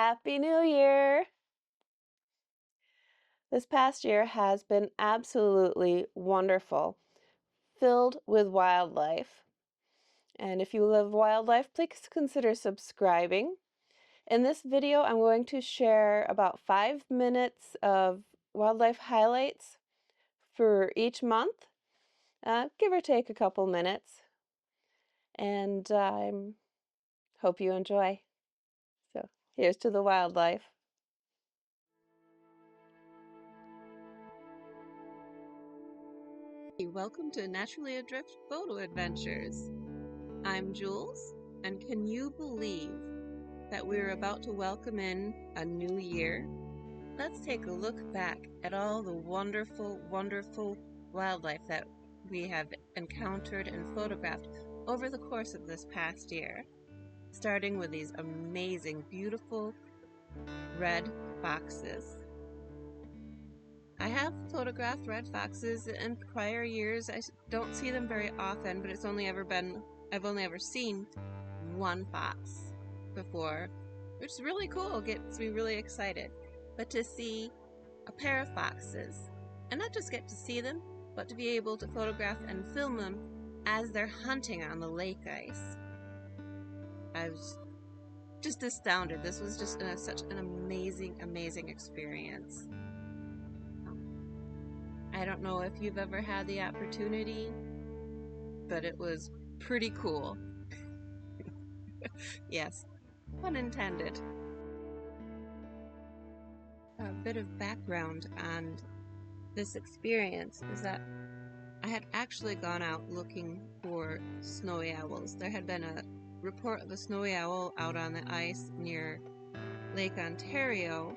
Happy New Year! This past year has been absolutely wonderful, filled with wildlife. And if you love wildlife, please consider subscribing. In this video, I'm going to share about 5 minutes of wildlife highlights for each month, give or take a couple minutes. And I hope you enjoy. So here's to the wildlife. Welcome to Naturally Adrift Photo Adventures. I'm Jules, and can you believe that we're about to welcome in a new year? Let's take a look back at all the wonderful, wonderful wildlife that we have encountered and photographed over the course of this past year, starting with these amazing, beautiful red foxes. I have photographed red foxes in prior years. I don't see them very often, but I've only ever seen one fox before, which is really cool, gets me really excited. But to see a pair of foxes, and not just get to see them, but to be able to photograph and film them as they're hunting on the lake ice. I was just astounded. This was just such an amazing, amazing experience. I don't know if you've ever had the opportunity, but it was pretty cool. Yes, pun intended. A bit of background on this experience is that I had actually gone out looking for snowy owls. There had been a report of a snowy owl out on the ice near Lake Ontario.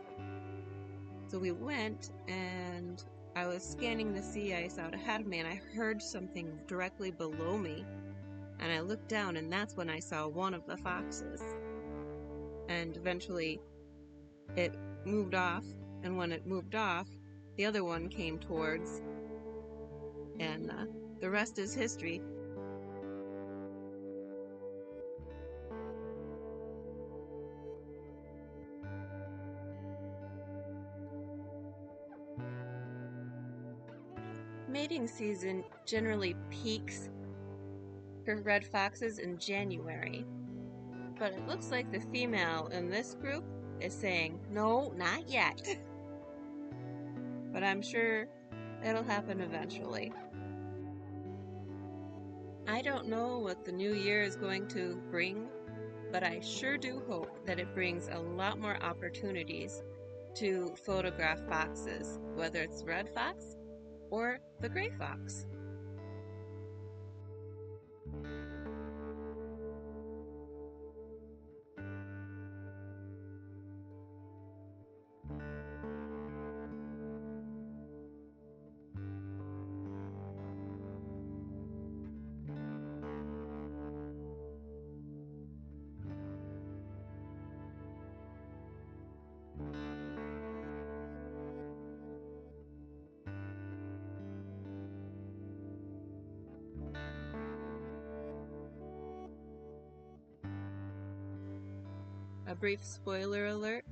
So we went, and I was scanning the sea ice out ahead of me, and I heard something directly below me. And I looked down, and that's when I saw one of the foxes. And eventually it moved off, and when it moved off, the other one came towards, and the rest is history. Mating season generally peaks for red foxes in January, but it looks like the female in this group is saying, no, not yet. But I'm sure it'll happen eventually. I don't know what the new year is going to bring, but I sure do hope that it brings a lot more opportunities to photograph foxes, whether it's red fox or the gray fox. A brief spoiler alert,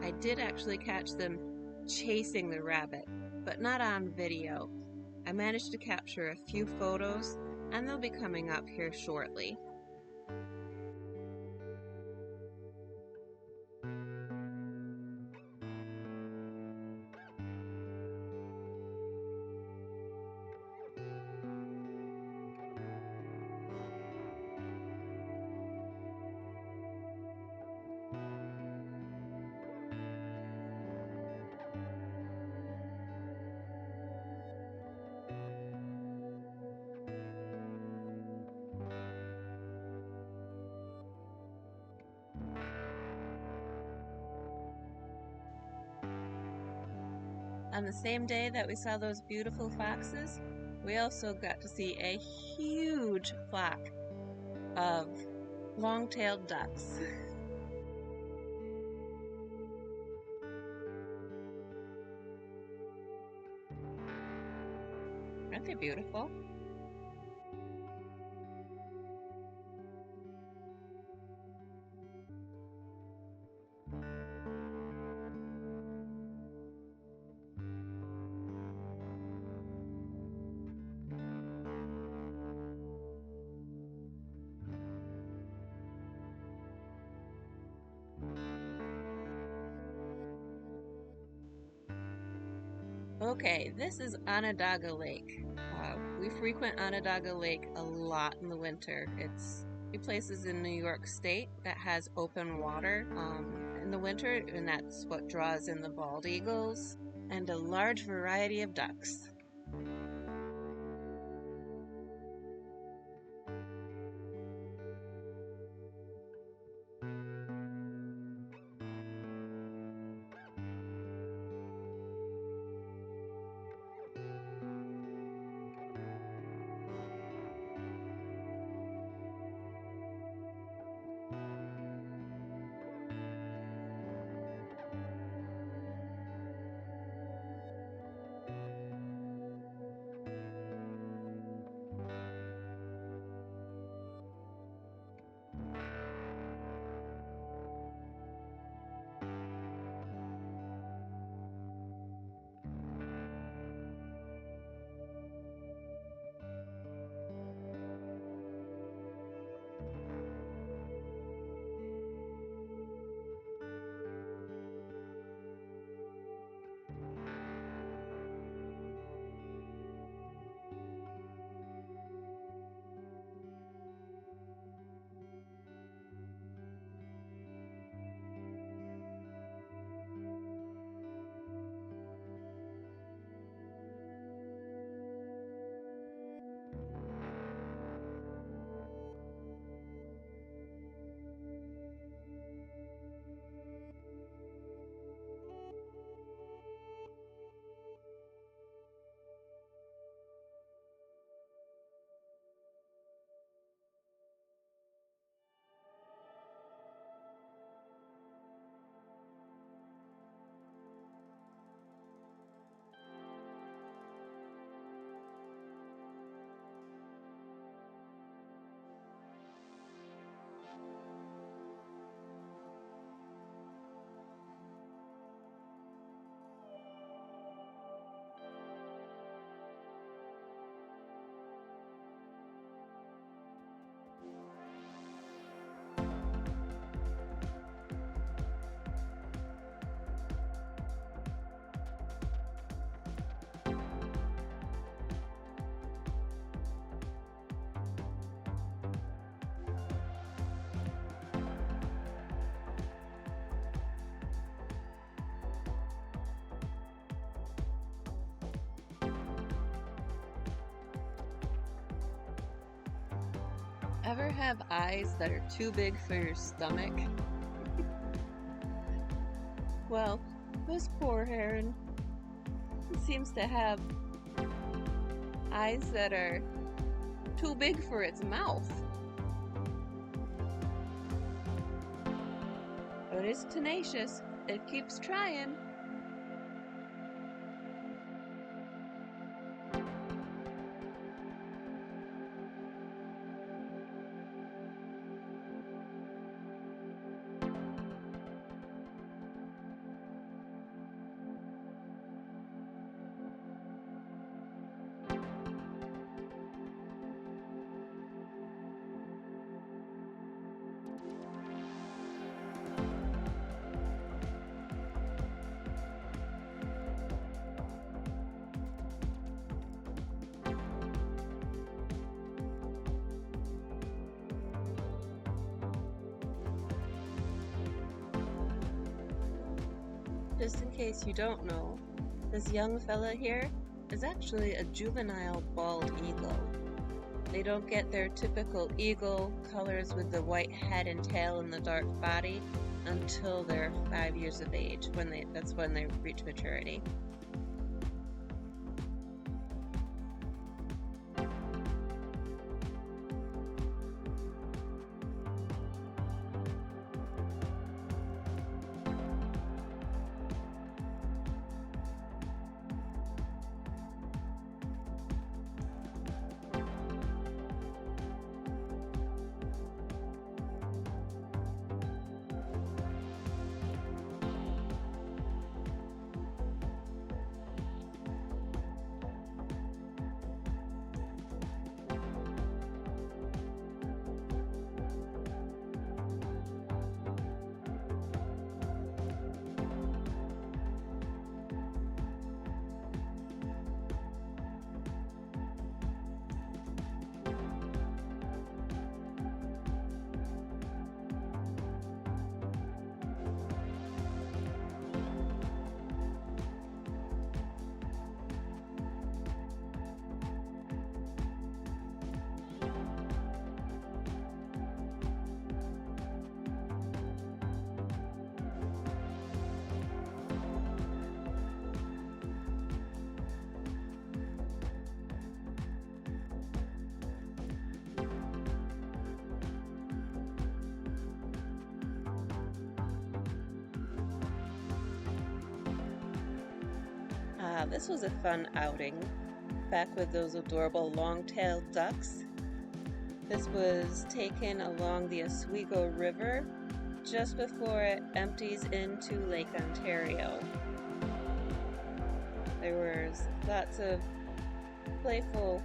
I did actually catch them chasing the rabbit, but not on video. I managed to capture a few photos, and they'll be coming up here shortly. On the same day that we saw those beautiful foxes, we also got to see a huge flock of long-tailed ducks. Aren't they beautiful? Okay, this is Onondaga Lake. We frequent Onondaga Lake a lot in the winter. It's two places in New York State that has open water in the winter, and that's what draws in the bald eagles and a large variety of ducks. Ever have eyes that are too big for your stomach? Well, this poor heron seems to have eyes that are too big for its mouth. But it's tenacious. It keeps trying. Just in case you don't know, this young fella here is actually a juvenile bald eagle. They don't get their typical eagle colors with the white head and tail and the dark body until they're 5 years of age. That's when they reach maturity. This was a fun outing, back with those adorable long-tailed ducks. This was taken along the Oswego River just before it empties into Lake Ontario. There was lots of playful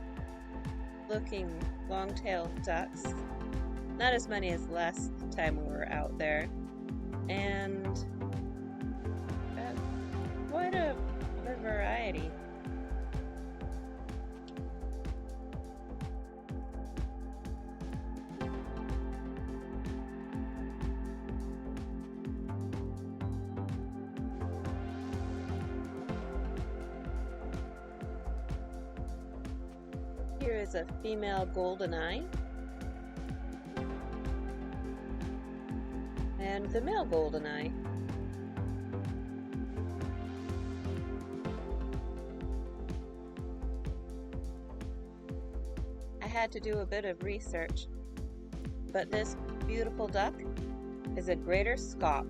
looking long-tailed ducks, not as many as last time we were out there, and quite a variety. Here is a female goldeneye and the male goldeneye. I had to do a bit of research, but this beautiful duck is a greater scaup.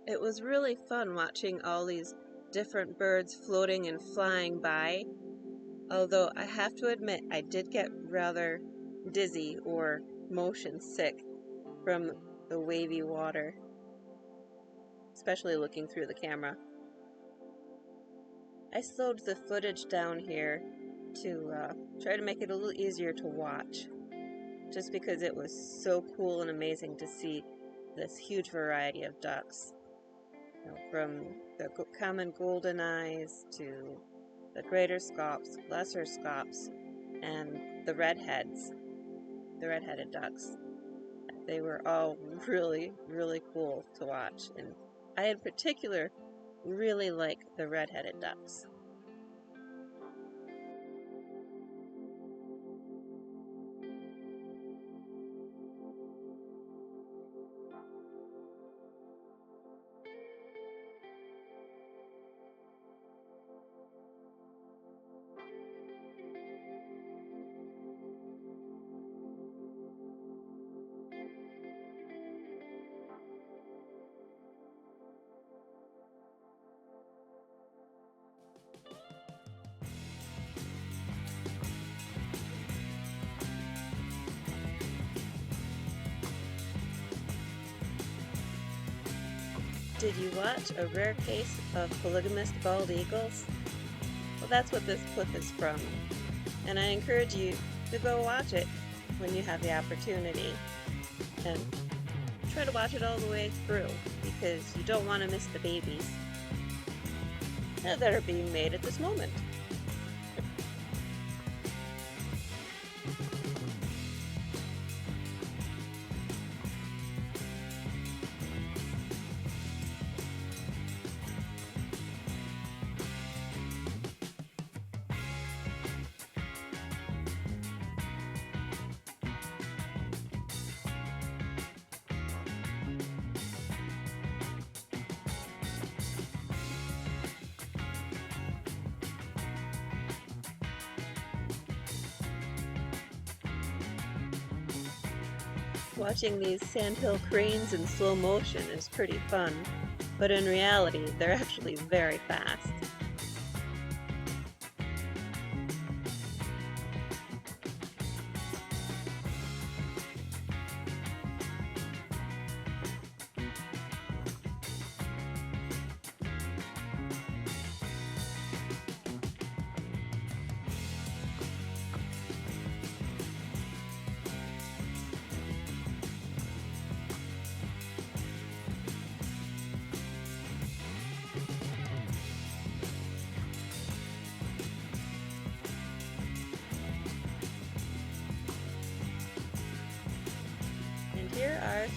It was really fun watching all these different birds floating and flying by, although I have to admit I did get rather dizzy or motion sick from the wavy water, especially looking through the camera. I slowed the footage down here to try to make it a little easier to watch, just because it was so cool and amazing to see this huge variety of ducks. From the common goldeneyes to the greater scaups, lesser scaups, and the red-headed ducks. They were all really, really cool to watch, and I in particular really like the red-headed ducks. Did you watch A Rare Case of Polygamous Bald Eagles? Well, that's what this clip is from, and I encourage you to go watch it when you have the opportunity, and try to watch it all the way through, because you don't want to miss the babies that are being made at this moment. Watching these sandhill cranes in slow motion is pretty fun, but in reality, they're actually very fast.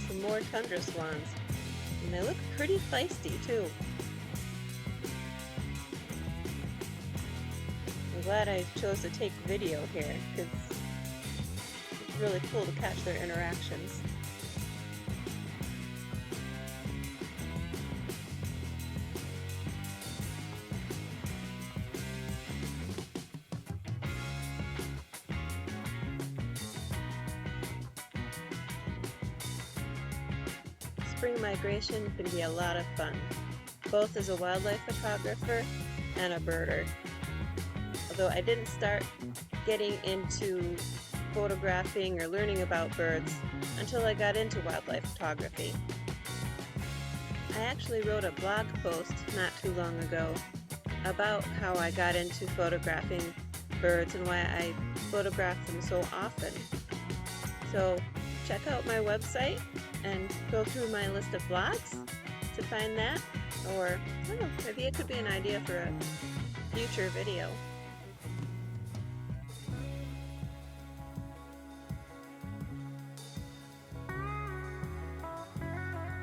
some more tundra swans. And they look pretty feisty too. I'm glad I chose to take video here because it's really cool to catch their interactions. Spring migration can be a lot of fun, both as a wildlife photographer and a birder. Although I didn't start getting into photographing or learning about birds until I got into wildlife photography. I actually wrote a blog post not too long ago about how I got into photographing birds and why I photograph them so often. So check out my website and go through my list of blogs to find that, or I don't know, maybe it could be an idea for a future video.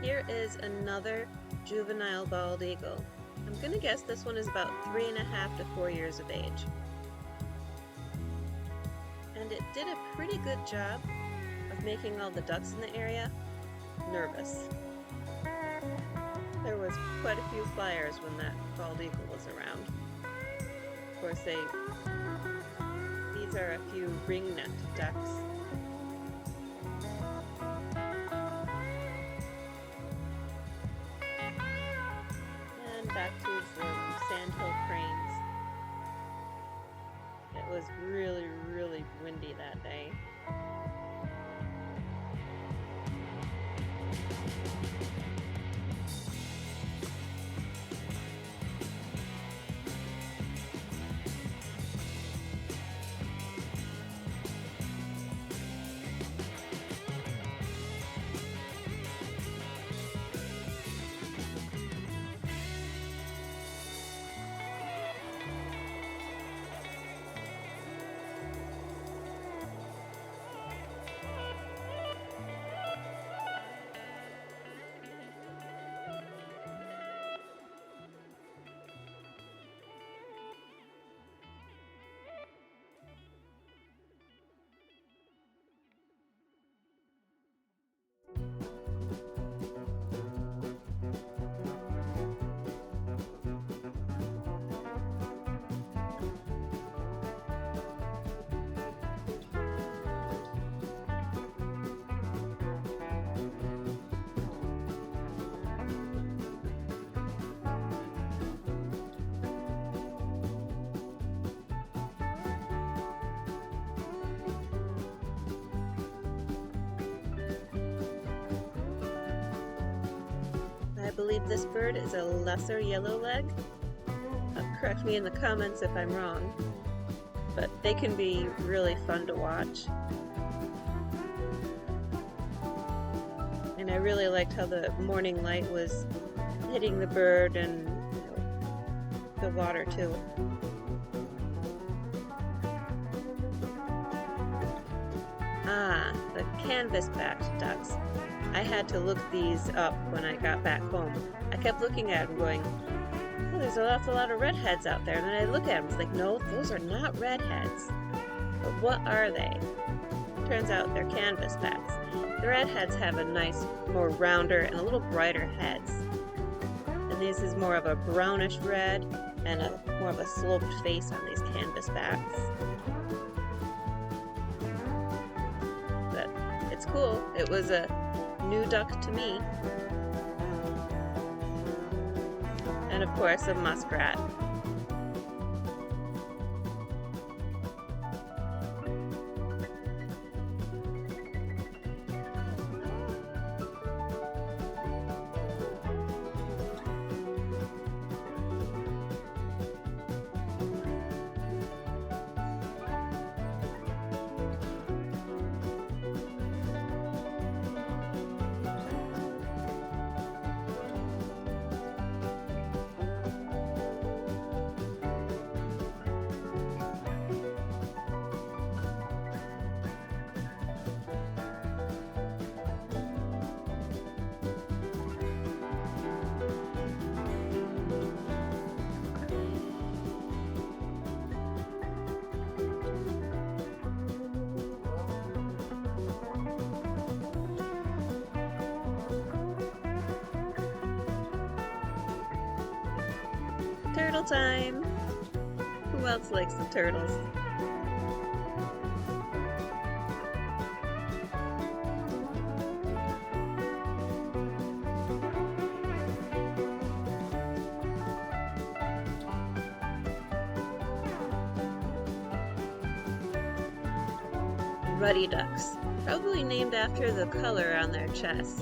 Here is another juvenile bald eagle. I'm gonna guess this one is about 3.5 to 4 years of age. And it did a pretty good job of making all the ducks in the area nervous. There was quite a few flyers when that bald eagle was around. Of course, these are a few ringneck ducks. And back to the sandhill cranes. It was really, really windy that day. I believe this bird is a lesser yellowleg. Correct me in the comments if I'm wrong, but they can be really fun to watch. And I really liked how the morning light was hitting the bird and the water too. Ah, the canvas-backed ducks. I had to look these up when I got back home. I kept looking at them going, oh, there's a lot of redheads out there. And then I look at them, it's like, no, those are not redheads. But what are they? Turns out they're canvas-backs. The redheads have a nice, more rounder and a little brighter heads. And this is more of a brownish red and more of a sloped face on these canvas-backs. But it's cool. It was a new duck to me. And of course, a muskrat. Turtle time! Who else likes the turtles? Ruddy ducks, probably named after the color on their chests.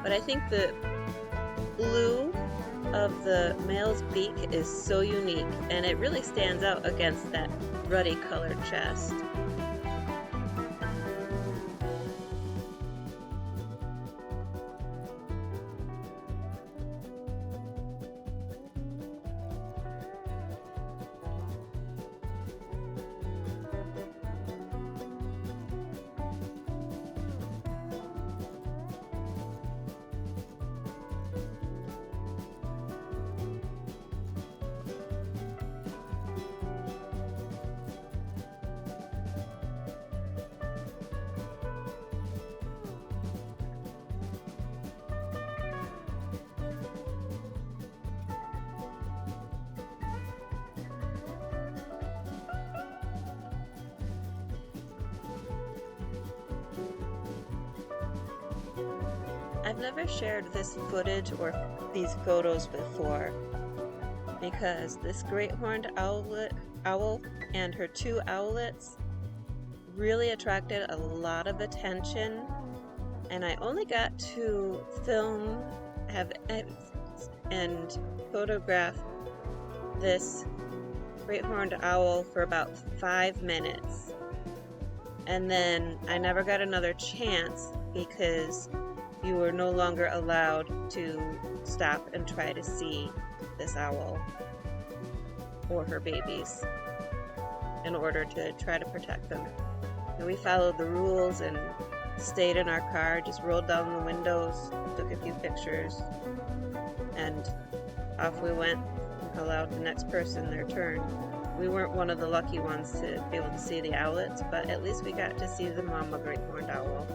But I think the blue of the male's beak is so unique, and it really stands out against that ruddy colored chest. I've never shared this footage or these photos before because this great horned owl and her two owlets really attracted a lot of attention, and I only got to film and photograph this great horned owl for about 5 minutes, and then I never got another chance because you were no longer allowed to stop and try to see this owl or her babies in order to try to protect them. And we followed the rules and stayed in our car, just rolled down the windows, took a few pictures, and off we went and allowed the next person their turn. We weren't one of the lucky ones to be able to see the owlets, but at least we got to see the mama great horned owl.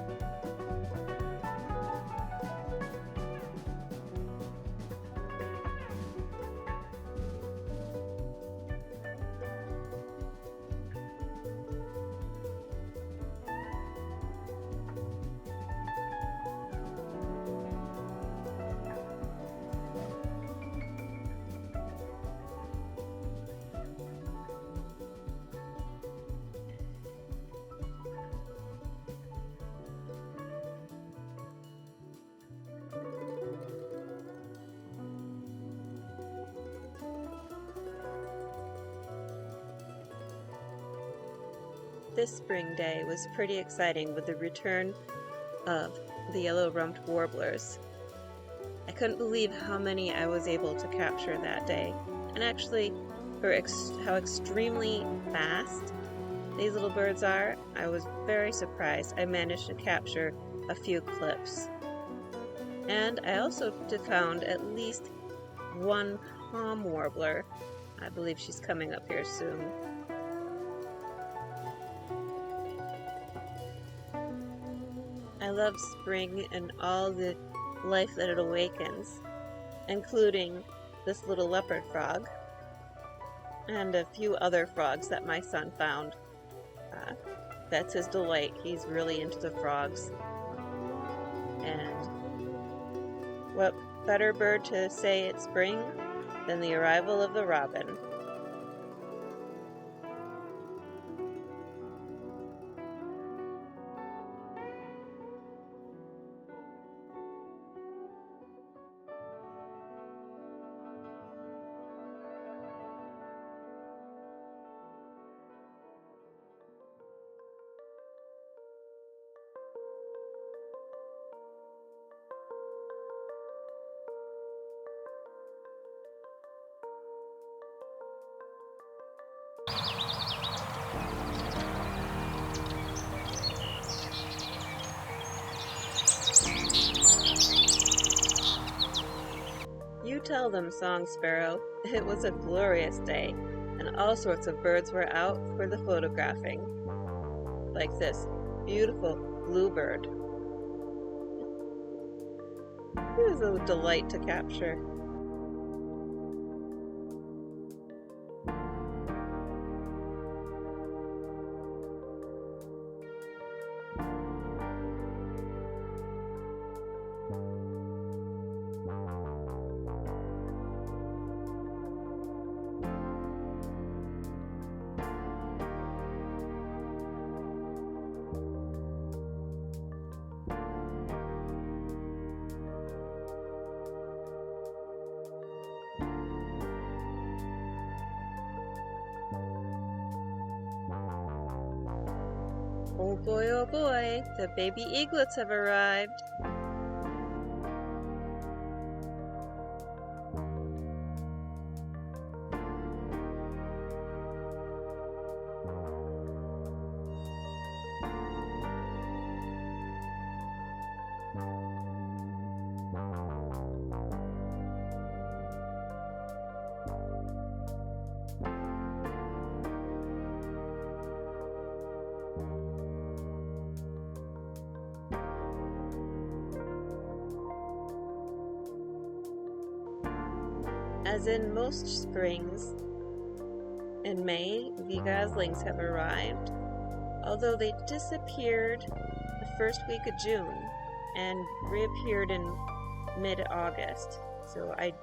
This spring day was pretty exciting with the return of the yellow-rumped warblers. I couldn't believe how many I was able to capture that day, and actually for how extremely fast these little birds are, I was very surprised I managed to capture a few clips. And I also found at least one palm warbler. I believe she's coming up here soon. I love spring and all the life that it awakens, including this little leopard frog and a few other frogs that my son found. That's his delight. He's really into the frogs. And what better bird to say it's spring than the arrival of the robin? You tell them, Song Sparrow. It was a glorious day, and all sorts of birds were out for the photographing, like this beautiful bluebird. It was a delight to capture. oh boy, the baby eaglets have arrived. As in most springs, in May, the goslings have arrived, although they disappeared the first week of June and reappeared in mid-August. So I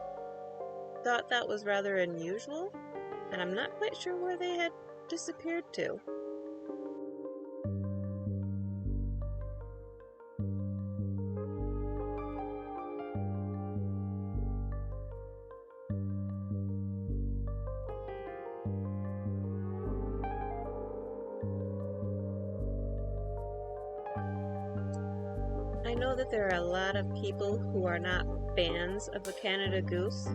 thought that was rather unusual, and I'm not quite sure where they had disappeared to. I know that there are a lot of people who are not fans of the Canada goose,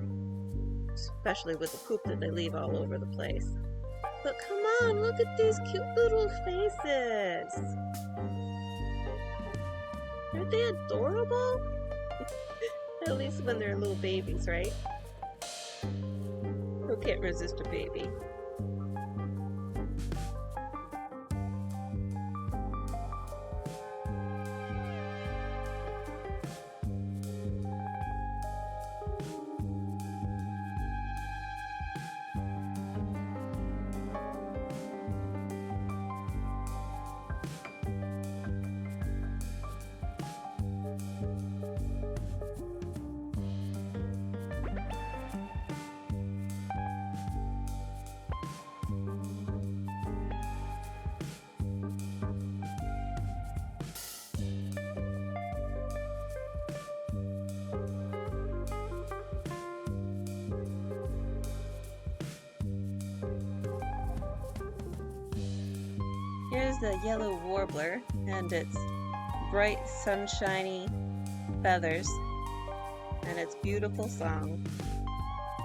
especially with the poop that they leave all over the place. But come on, look at these cute little faces! Aren't they adorable? At least when they're little babies, right? Who can't resist a baby? Here's the yellow warbler and its bright sunshiny feathers and its beautiful song.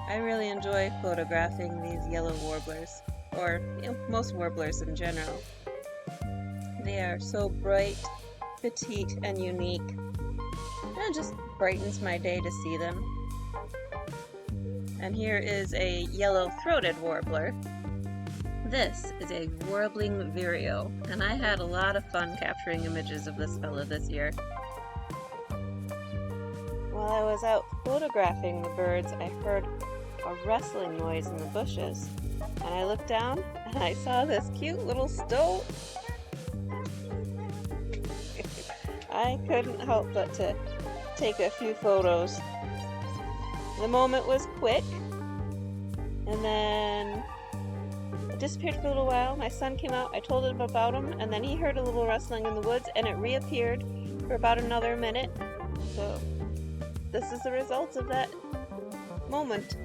I really enjoy photographing these yellow warblers, or most warblers in general. They are so bright, petite, and unique. And it just brightens my day to see them. And here is a yellow-throated warbler. This is a warbling vireo, and I had a lot of fun capturing images of this fella this year. While I was out photographing the birds, I heard a rustling noise in the bushes, and I looked down and I saw this cute little stoat. I couldn't help but to take a few photos. The moment was quick, and then disappeared for a little while. My son came out, I told him about him, and then he heard a little rustling in the woods and it reappeared for about another minute. So this is the result of that moment.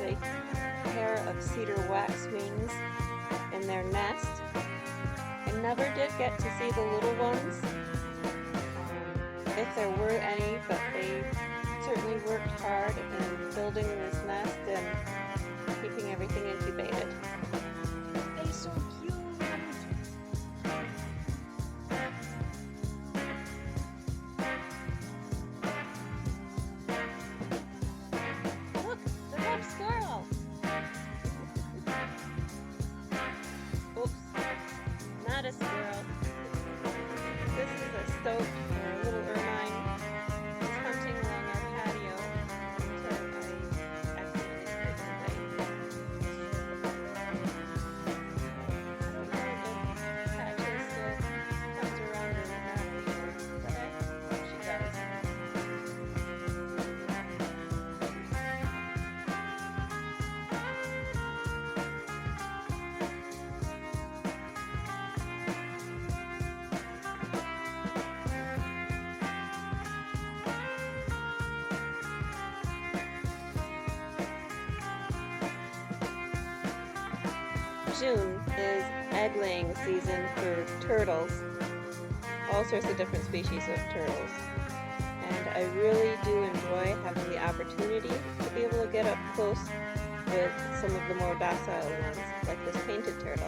A pair of cedar waxwings in their nest. I never did get to see the little ones, if there were any, but they certainly June is egg laying season for turtles, all sorts of different species of turtles. And I really do enjoy having the opportunity to be able to get up close with some of the more docile ones, like this painted turtle.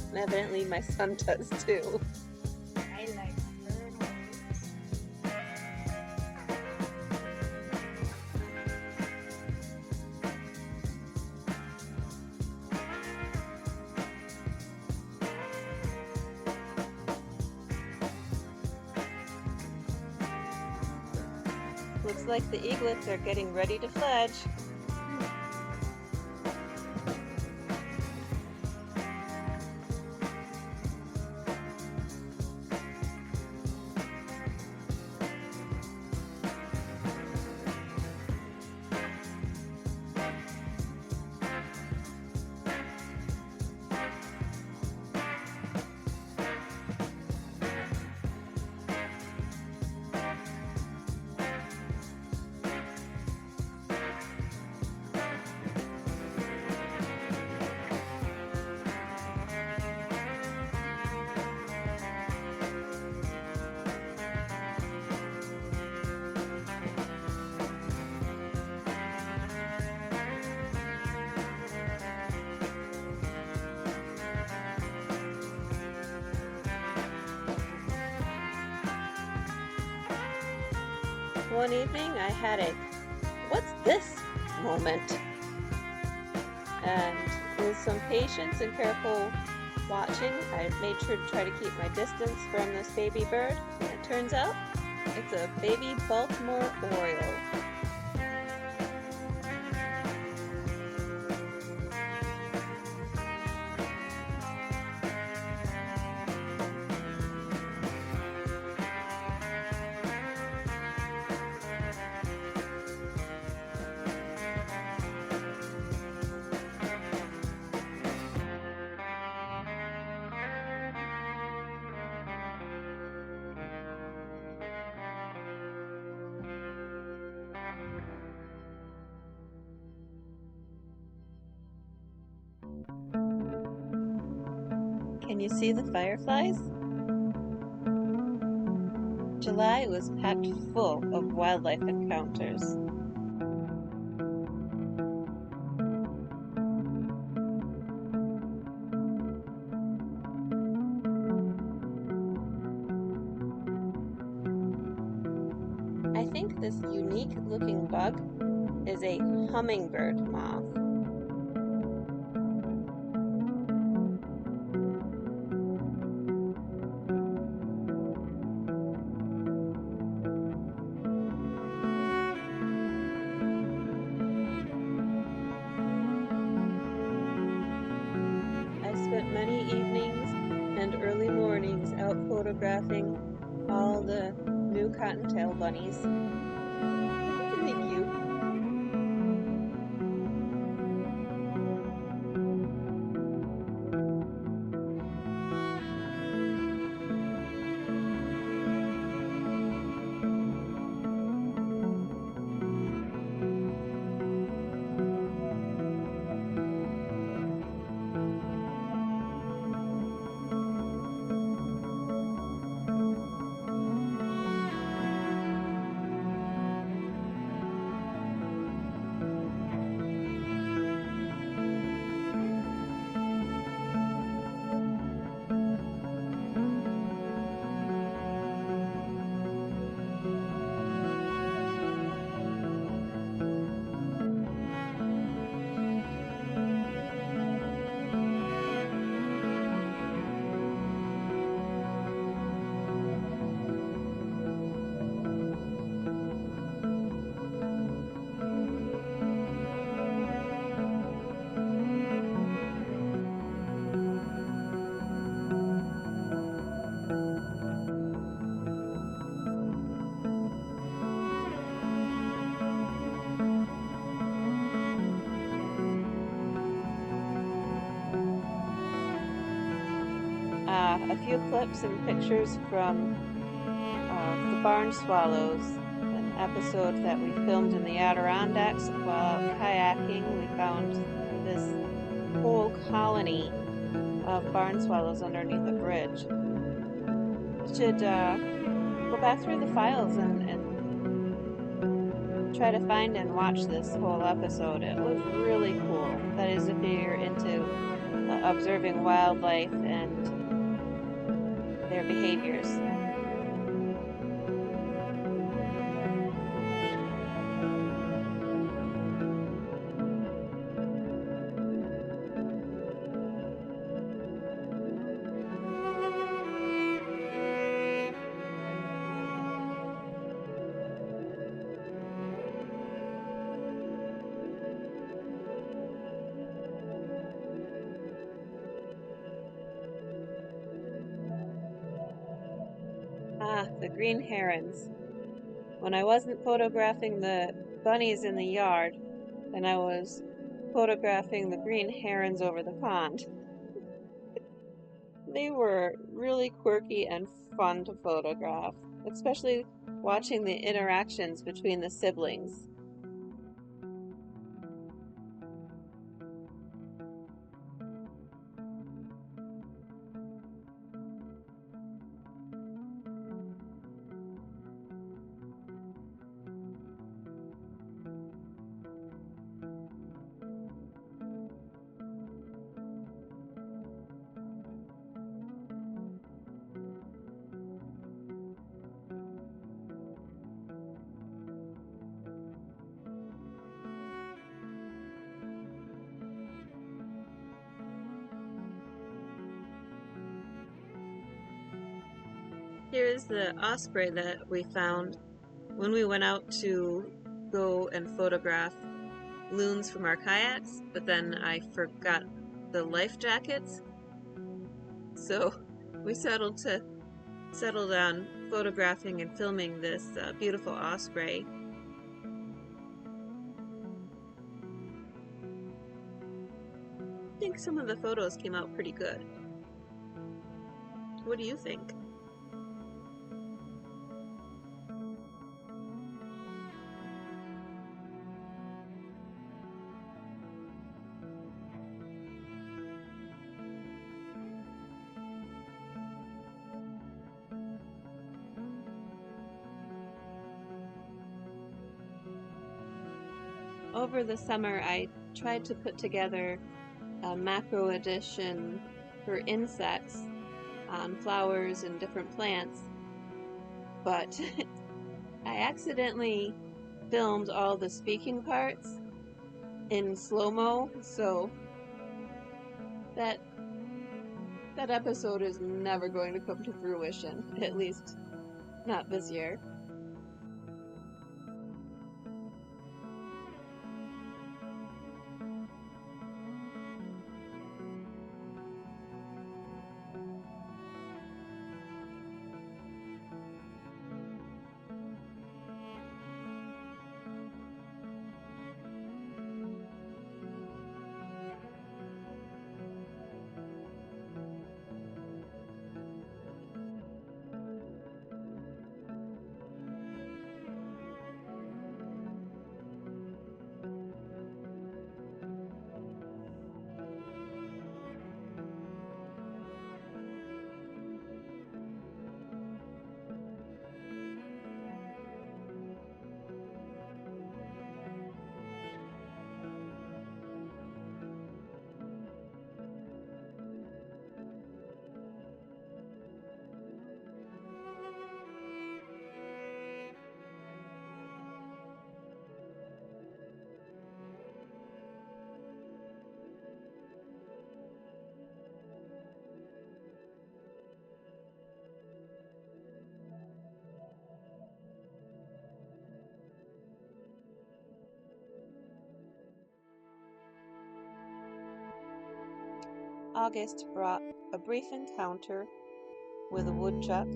And evidently my son does too. I like turtles. Looks like the eaglets are getting ready to fledge. One evening I had a "what's this" moment, and with some patience and careful watching, I made sure to try to keep my distance from this baby bird, and it turns out it's a baby Baltimore Oriole. Can you see the fireflies? July was packed full of wildlife encounters. I think this unique looking bug is a hummingbird moth. I spent many evenings and early mornings out photographing all the new cottontail bunnies. Isn't they cute? A few clips and pictures from the barn swallows and episode that we filmed in the Adirondacks while out kayaking. We found this whole colony of barn swallows underneath a bridge. Should go back through the files and try to find and watch this whole episode. It was really cool. That is, if you're into observing wildlife and their behaviors. Ah, the green herons. When I wasn't photographing the bunnies in the yard, then I was photographing the green herons over the pond. They were really quirky and fun to photograph, especially watching the interactions between the siblings. Here's the osprey that we found when we went out to go and photograph loons from our kayaks, but then I forgot the life jackets. So we settled on photographing and filming this beautiful osprey. I think some of the photos came out pretty good. What do you think? Over the summer, I tried to put together a macro edition for insects on flowers and different plants, but I accidentally filmed all the speaking parts in slow-mo, so that episode is never going to come to fruition, at least not this year. August brought a brief encounter with a woodchuck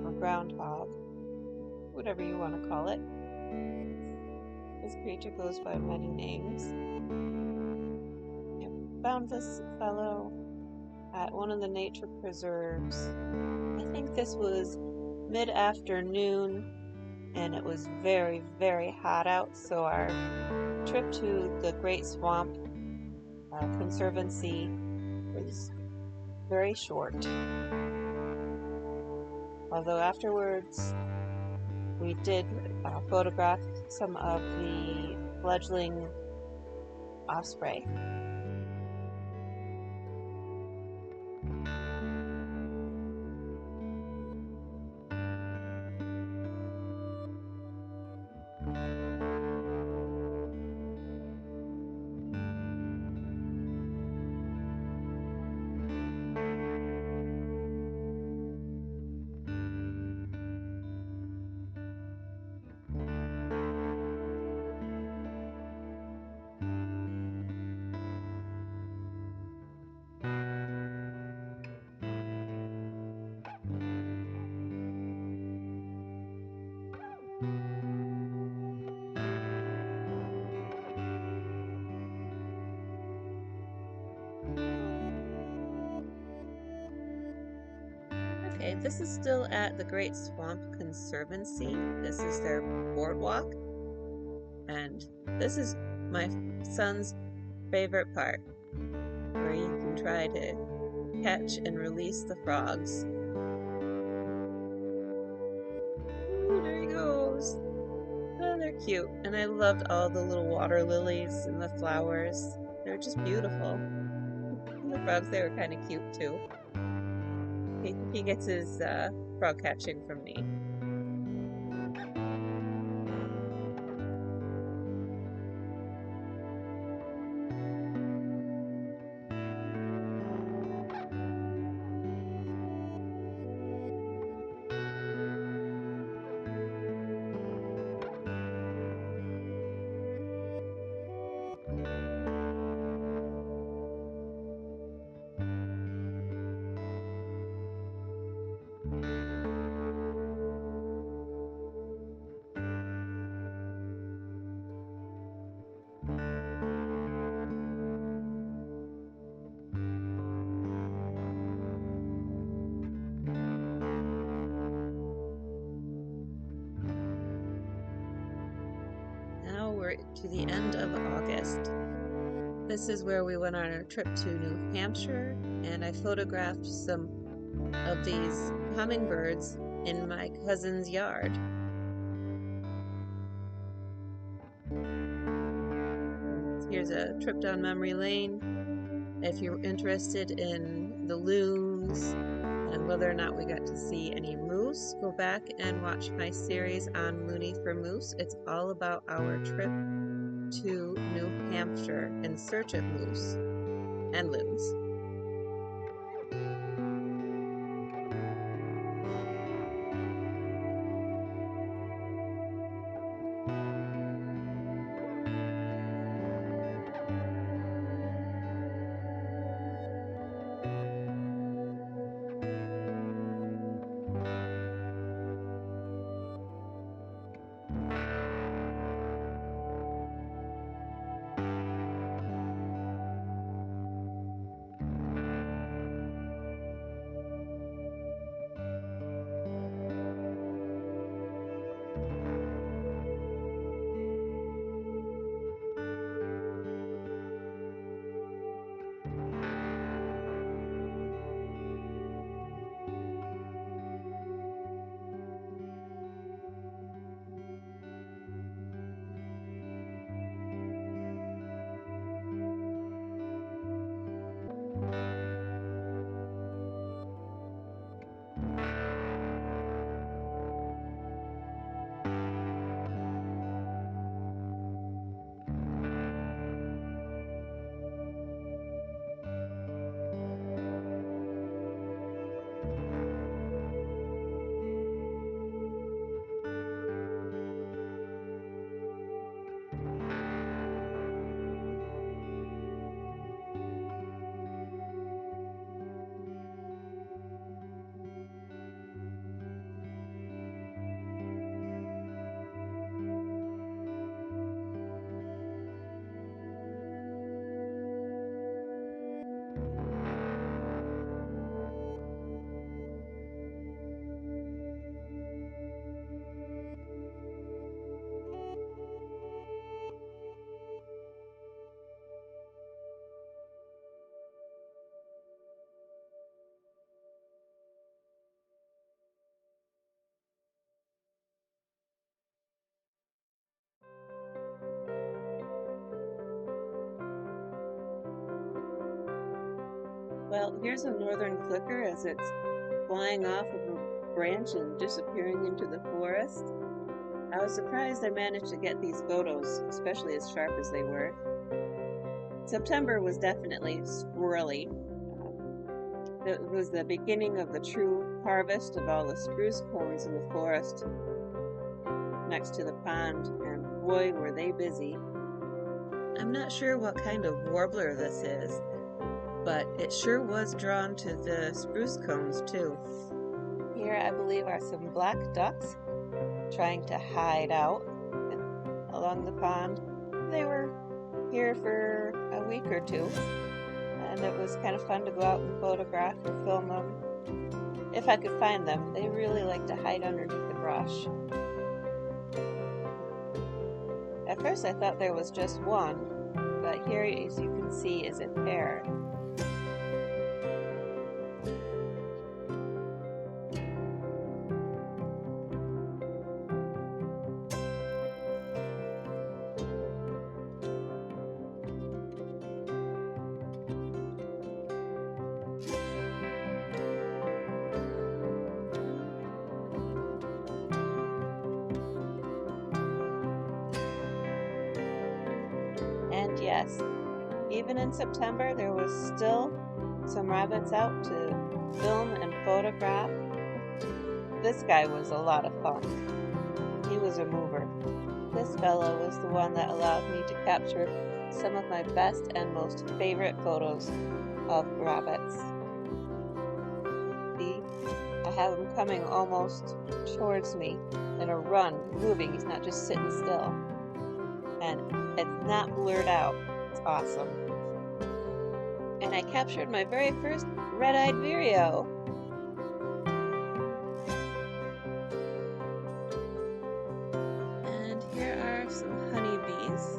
or groundhog, whatever you want to call it. This creature goes by many names. I found this fellow at one of the nature preserves. I think this was mid-afternoon, and it was very, very hot out, so our trip to the Great Swamp Conservancy was very short. Although afterwards we did photograph some of the fledgling osprey. Okay, this is still at the Great Swamp Conservancy. This is their boardwalk, and this is my son's favorite part, where you can try to catch and release the frogs. Ooh, there he goes. Oh, they're cute, and I loved all the little water lilies and the flowers. They're just beautiful. And the frogs, they were kind of cute too. He gets his frog catching from me. Now we're to the end of August. This is where we went on our trip to New Hampshire, and I photographed some of these hummingbirds in my cousin's yard. Here's a trip down memory lane. If you're interested in the loons and whether or not we got to see any moose, go back and watch my series on Looney for Moose. It's all about our trip to New Hampshire in search of moose and loons. Well, here's a northern clicker as it's flying off of a branch and disappearing into the forest. I was surprised I managed to get these photos, especially as sharp as they were. September was definitely squirrely. It was the beginning of the true harvest of all the spruce cones in the forest next to the pond, and boy were they busy. I'm not sure what kind of warbler this is, but it sure was drawn to the spruce cones too. Here I believe are some black ducks trying to hide out along the pond. They were here for a week or two, and it was kind of fun to go out and photograph or film them. If I could find them, they really like to hide underneath the brush. At first I thought there was just one, but here, as you can see, is a pair. And yes, even in September, there was still some rabbits out to film and photograph. This guy was a lot of fun. He was a mover. This fellow was the one that allowed me to capture some of my best and most favorite photos of rabbits. See, I have him coming almost towards me in a run, moving. He's not just sitting still. And it's not blurred out. It's awesome. And I captured my very first red-eyed vireo. And here are some honeybees.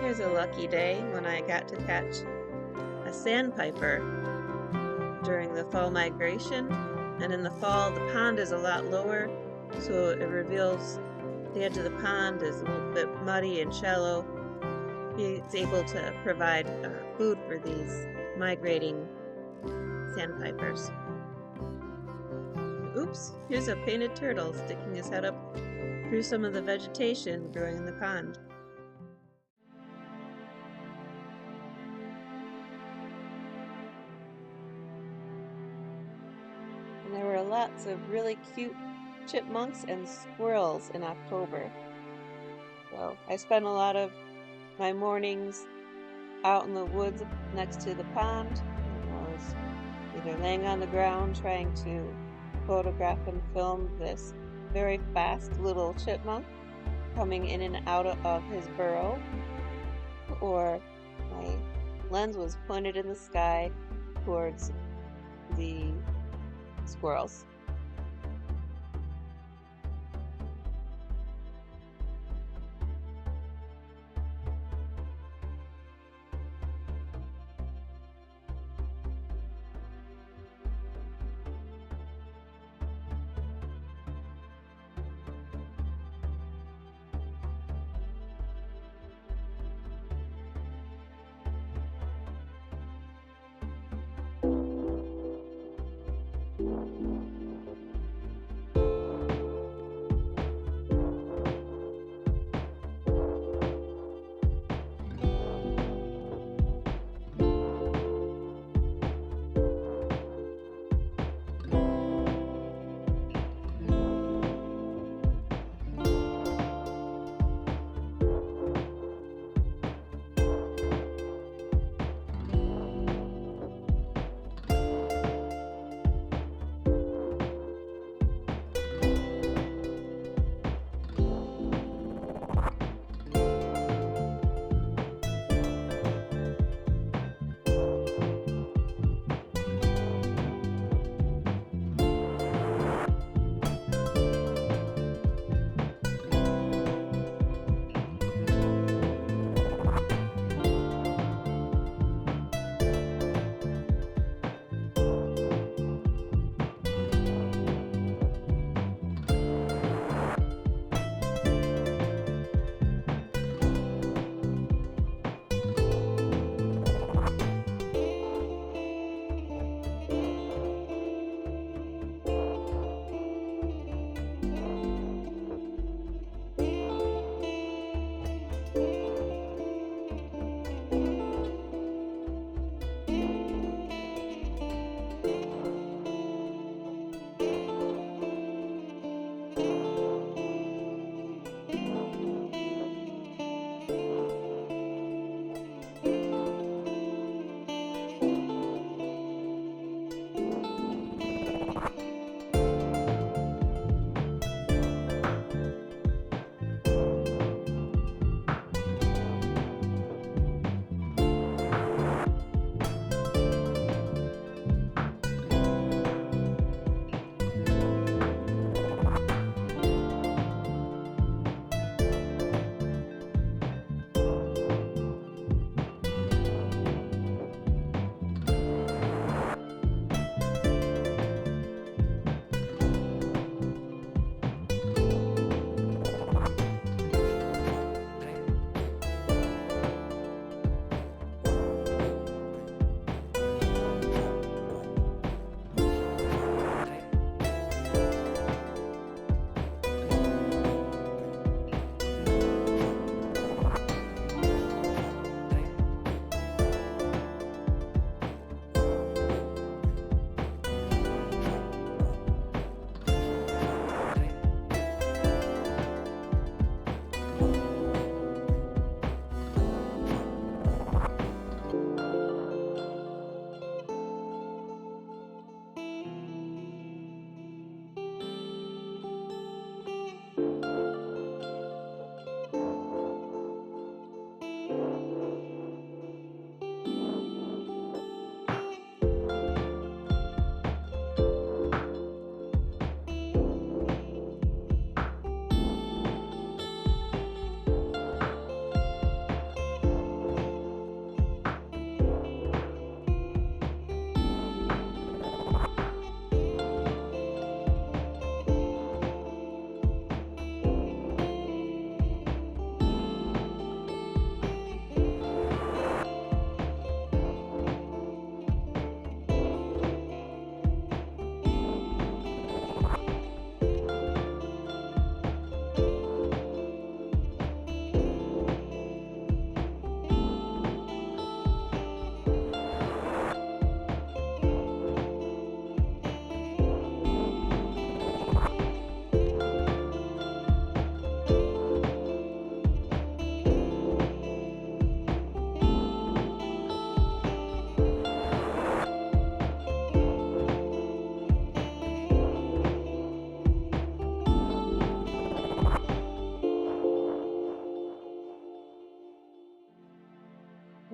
Here's a lucky day when I got to catch a sandpiper during the fall migration. And in the fall, the pond is a lot lower, so it reveals the edge of the pond is a little bit muddy and shallow. It's able to provide food for these migrating sandpipers. Oops, here's a painted turtle sticking his head up through some of the vegetation growing in the pond. And there were lots of really cute chipmunks and squirrels in October. So I spent a lot of my mornings out in the woods next to the pond. I was either laying on the ground trying to photograph and film this very fast little chipmunk coming in and out of his burrow, or my lens was pointed in the sky towards the squirrels.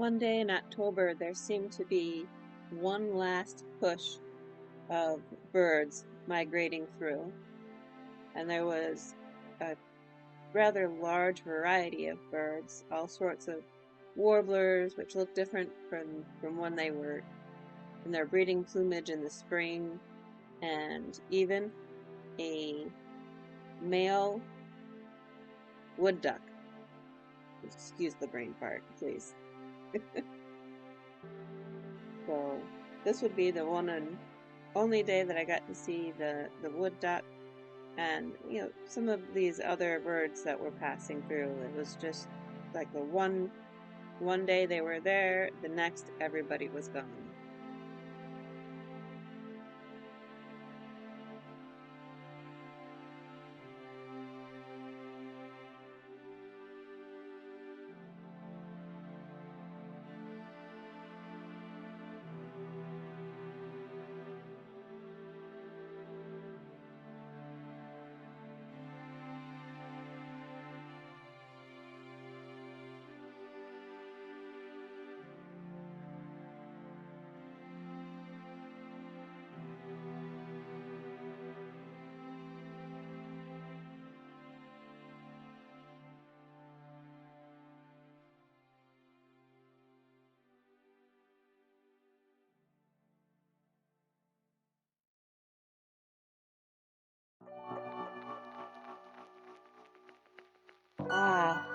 One day in October, there seemed to be one last push of birds migrating through, and there was a rather large variety of birds, all sorts of warblers, which looked different from when they were in their breeding plumage in the spring, and even a male wood duck. Excuse the brain fart, please. So this would be the one and only day that I got to see the wood duck and some of these other birds that were passing through. It was just like the one day they were there, the next everybody was gone.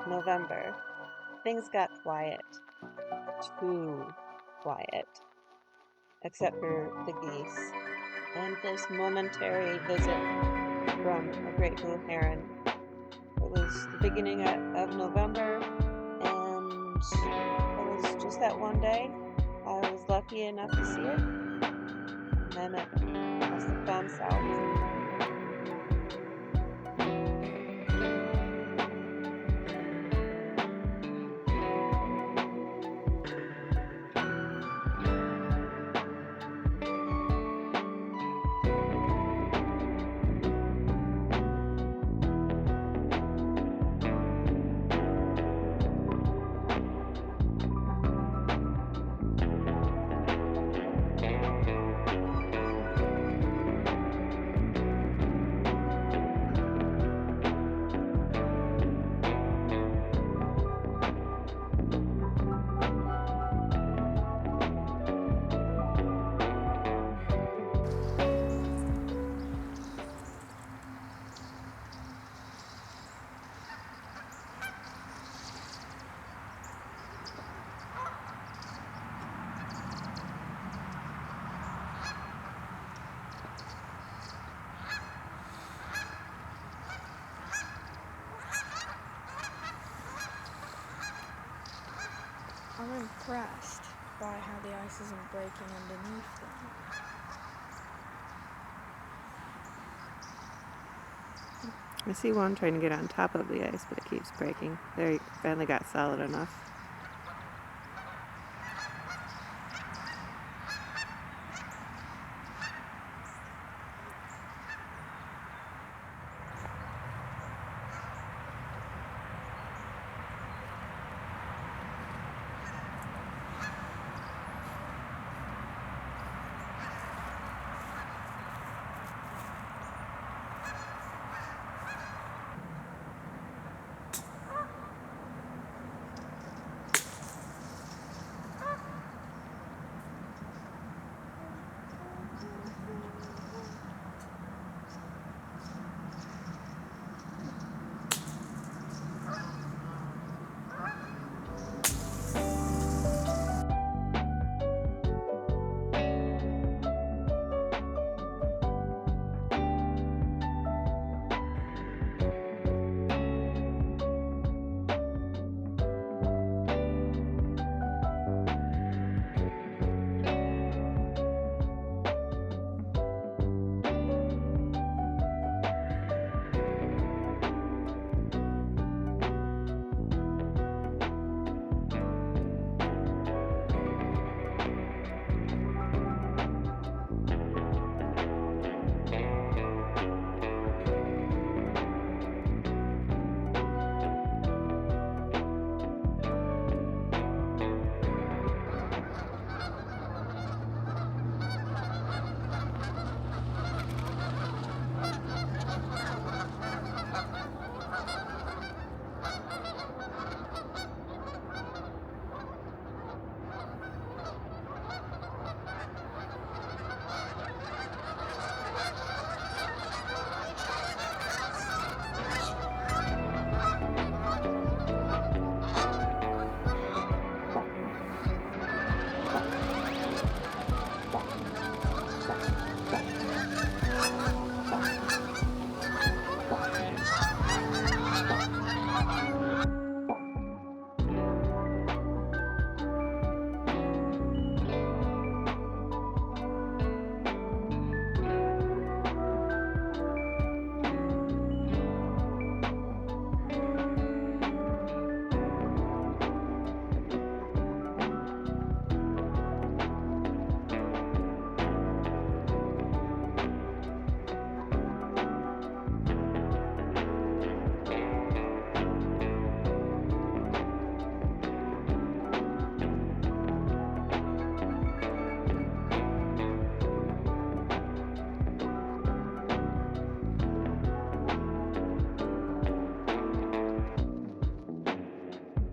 November. Things got quiet. Too quiet. Except for the geese. And this momentary visit from a great blue heron. It was the beginning of November, and it was just that one day. I was lucky enough to see it, and then it must have gone south. I'm impressed by how the ice isn't breaking underneath them. I see one trying to get on top of the ice, but it keeps breaking. There, he finally got solid enough.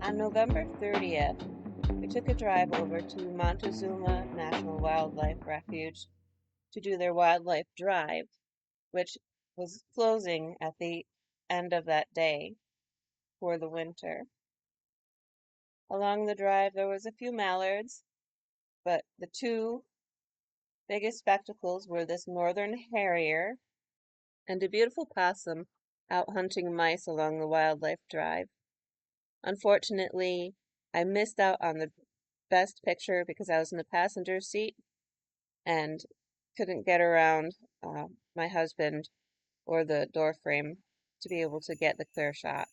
On November 30th, we took a drive over to Montezuma National Wildlife Refuge to do their wildlife drive, which was closing at the end of that day for the winter. Along the drive, there was a few mallards, but the two biggest spectacles were this northern harrier and a beautiful possum out hunting mice along the wildlife drive. Unfortunately, I missed out on the best picture because I was in the passenger seat and couldn't get around my husband or the door frame to be able to get the clear shot.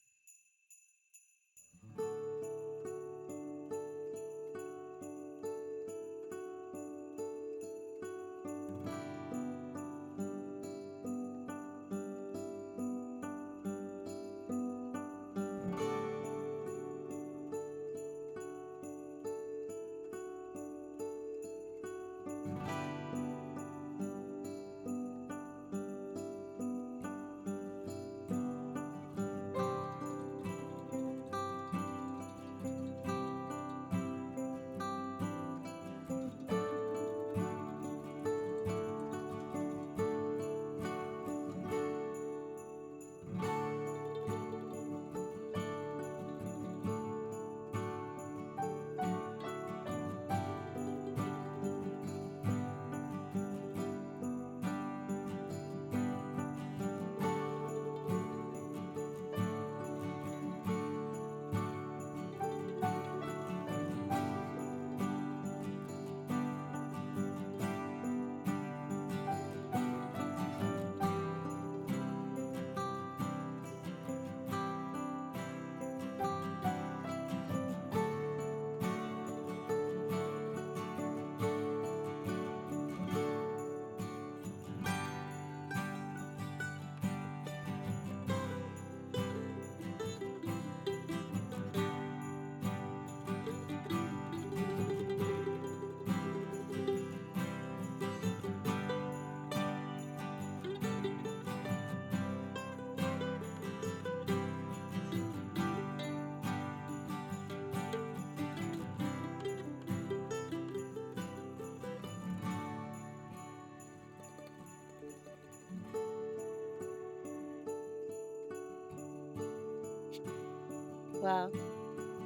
Well,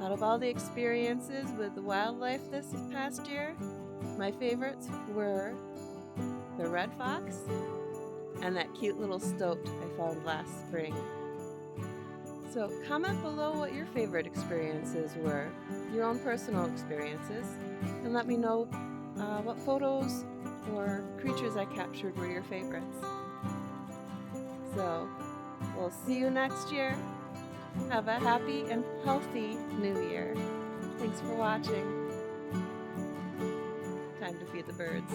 out of all the experiences with the wildlife this past year, my favorites were the red fox and that cute little stoat I found last spring. So comment below what your favorite experiences were, your own personal experiences, and let me know what photos or creatures I captured were your favorites. So we'll see you next year. Have a happy and healthy new year. Thanks for watching. Time to feed the birds.